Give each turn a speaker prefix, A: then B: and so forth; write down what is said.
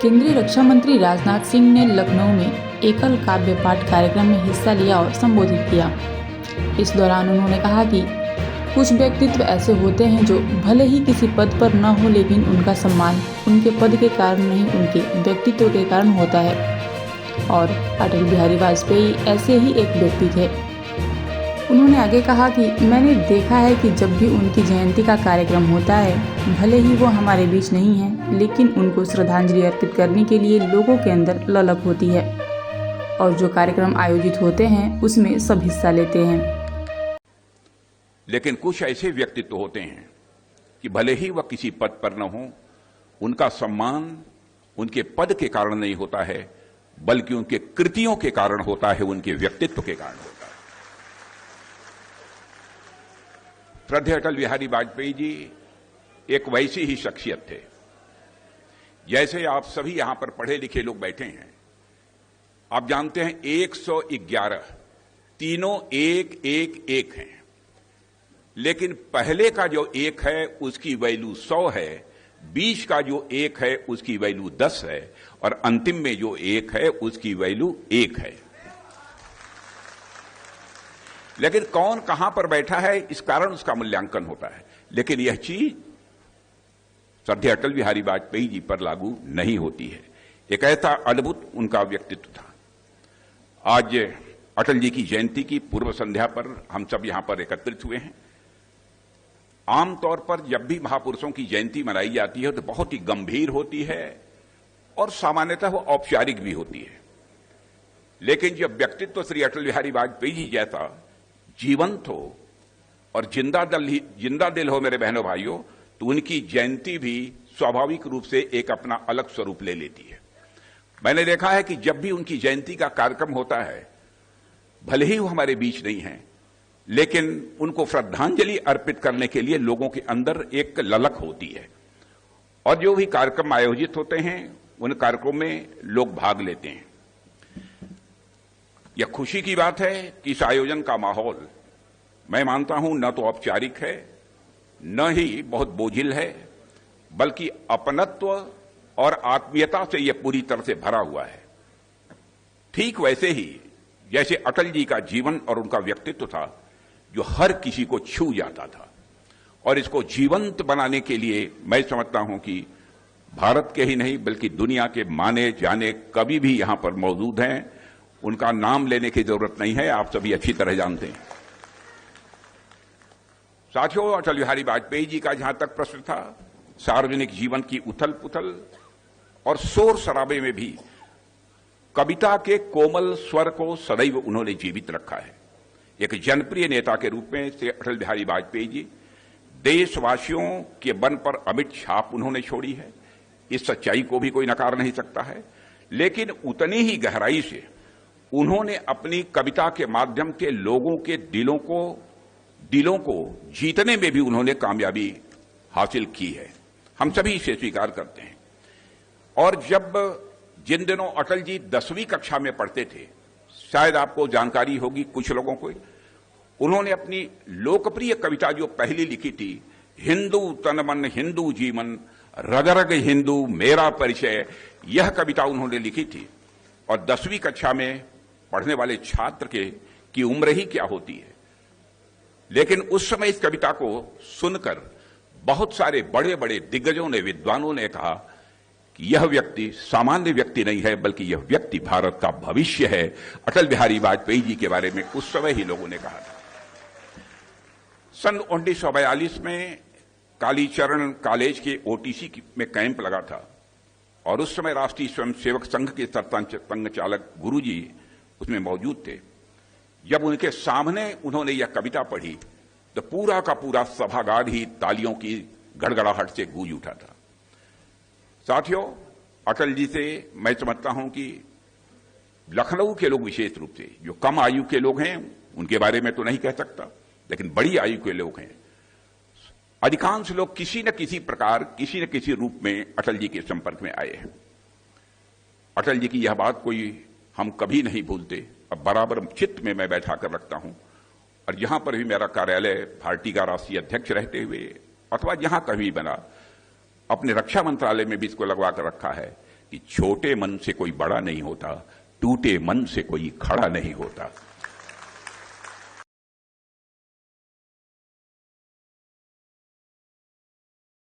A: केंद्रीय रक्षा मंत्री राजनाथ सिंह ने लखनऊ में एकल काव्य पाठ कार्यक्रम में हिस्सा लिया और संबोधित किया। इस दौरान उन्होंने कहा कि कुछ व्यक्तित्व ऐसे होते हैं जो भले ही किसी पद पर न हो, लेकिन उनका सम्मान उनके पद के कारण नहीं, उनके व्यक्तित्व के कारण होता है और अटल बिहारी वाजपेयी ऐसे ही एक व्यक्ति थे। उन्होंने आगे कहा कि मैंने देखा है कि जब भी उनकी जयंती का कार्यक्रम होता है, भले ही वो हमारे बीच नहीं है, लेकिन उनको श्रद्धांजलि अर्पित करने के लिए लोगों के अंदर ललक होती है और जो कार्यक्रम आयोजित होते हैं उसमें सब हिस्सा लेते हैं।
B: लेकिन कुछ ऐसे व्यक्तित्व होते हैं कि भले ही वह किसी पद पर न हो, उनका सम्मान उनके पद के कारण नहीं होता है, बल्कि उनके कृतियों के कारण होता है, उनके व्यक्तित्व के कारण होता है। श्रद्धेय अटल बिहारी वाजपेयी जी एक वैसी ही शख्सियत थे। जैसे आप सभी यहां पर पढ़े लिखे लोग बैठे हैं, आप जानते हैं 111 तीनों एक एक एक हैं, लेकिन पहले का जो एक है उसकी वैल्यू 100 है, 20 का जो एक है उसकी वैल्यू 10 है और अंतिम में जो एक है उसकी वैल्यू 1 है। लेकिन कौन कहां पर बैठा है इस कारण उसका मूल्यांकन होता है, लेकिन यह चीज श्रद्धेय अटल बिहारी वाजपेयी जी पर लागू नहीं होती है। एक ऐसा अद्भुत उनका व्यक्तित्व था। आज अटल जी की जयंती की पूर्व संध्या पर हम सब यहां पर एकत्रित हुए हैं। आमतौर पर जब भी महापुरुषों की जयंती मनाई जाती है तो बहुत ही गंभीर होती है और सामान्यतः वो औपचारिक भी होती है, लेकिन जब व्यक्तित्व श्री अटल बिहारी वाजपेयी जी जैसा जीवंत हो और जिंदा दिल हो मेरे बहनों भाइयों, तो उनकी जयंती भी स्वाभाविक रूप से एक अपना अलग स्वरूप ले लेती है। मैंने देखा है कि जब भी उनकी जयंती का कार्यक्रम होता है, भले ही वो हमारे बीच नहीं है, लेकिन उनको श्रद्धांजलि अर्पित करने के लिए लोगों के अंदर एक ललक होती है और जो भी कार्यक्रम आयोजित होते हैं उन कार्यक्रमों में लोग भाग लेते हैं। यह खुशी की बात है कि इस आयोजन का माहौल मैं मानता हूं न तो औपचारिक है, न ही बहुत बोझिल है, बल्कि अपनत्व और आत्मीयता से यह पूरी तरह से भरा हुआ है। ठीक वैसे ही जैसे अटल जी का जीवन और उनका व्यक्तित्व था जो हर किसी को छू जाता था, और इसको जीवंत बनाने के लिए मैं समझता हूं कि भारत के ही नहीं बल्कि दुनिया के माने जाने कवि भी यहां पर मौजूद हैं। उनका नाम लेने की जरूरत नहीं है, आप सभी अच्छी तरह जानते हैं। साथियों, अटल बिहारी वाजपेयी जी का जहां तक प्रश्न था, सार्वजनिक जीवन की उथल पुथल और शोर शराबे में भी कविता के कोमल स्वर को सदैव उन्होंने जीवित रखा है। एक जनप्रिय नेता के रूप में से अटल बिहारी वाजपेयी जी देशवासियों के मन पर अमिट छाप उन्होंने छोड़ी है, इस सच्चाई को भी कोई नकार नहीं सकता है। लेकिन उतनी ही गहराई से उन्होंने अपनी कविता के माध्यम से लोगों के दिलों को जीतने में भी उन्होंने कामयाबी हासिल की है। हम सभी इसे स्वीकार करते हैं। और जिन दिनों अटल जी 10वीं कक्षा में पढ़ते थे, शायद आपको जानकारी होगी कुछ लोगों को, उन्होंने अपनी लोकप्रिय कविता जो पहली लिखी थी, हिंदू तन मन हिंदू जीवन रग रग हिंदू मेरा परिचय, यह कविता उन्होंने लिखी थी। और 10वीं कक्षा में पढ़ने वाले छात्र की उम्र ही क्या होती है, लेकिन उस समय इस कविता को सुनकर बहुत सारे बड़े बड़े दिग्गजों ने, विद्वानों ने कहा कि यह व्यक्ति सामान्य व्यक्ति नहीं है, बल्कि यह व्यक्ति भारत का भविष्य है। अटल बिहारी वाजपेयी जी के बारे में उस समय ही लोगों ने कहा था। सन 1942 में कालीचरण कॉलेज के ओटीसी में कैंप लगा था और उस समय राष्ट्रीय स्वयंसेवक संघ के सरपंच संघ चालक गुरुजी उसमें मौजूद थे। जब उनके सामने उन्होंने यह कविता पढ़ी तो पूरा का पूरा सभागार ही तालियों की गड़गड़ाहट से गूंज उठा था। साथियों, अटल जी से मैं समझता हूं कि लखनऊ के लोग विशेष रूप से, जो कम आयु के लोग हैं उनके बारे में तो नहीं कह सकता, लेकिन बड़ी आयु के लोग हैं, अधिकांश लोग किसी न किसी प्रकार, किसी न किसी रूप में अटल जी के संपर्क में आए हैं। अटल जी की यह बात हम कभी नहीं भूलते। अब बराबर चित्त में मैं बैठा कर रखता हूं, और जहां पर भी मेरा कार्यालय पार्टी का राष्ट्रीय अध्यक्ष रहते हुए अथवा जहां कभी बना, अपने रक्षा मंत्रालय में भी इसको लगवा कर रखा है कि छोटे मन से कोई बड़ा नहीं होता, टूटे मन से कोई खड़ा नहीं होता।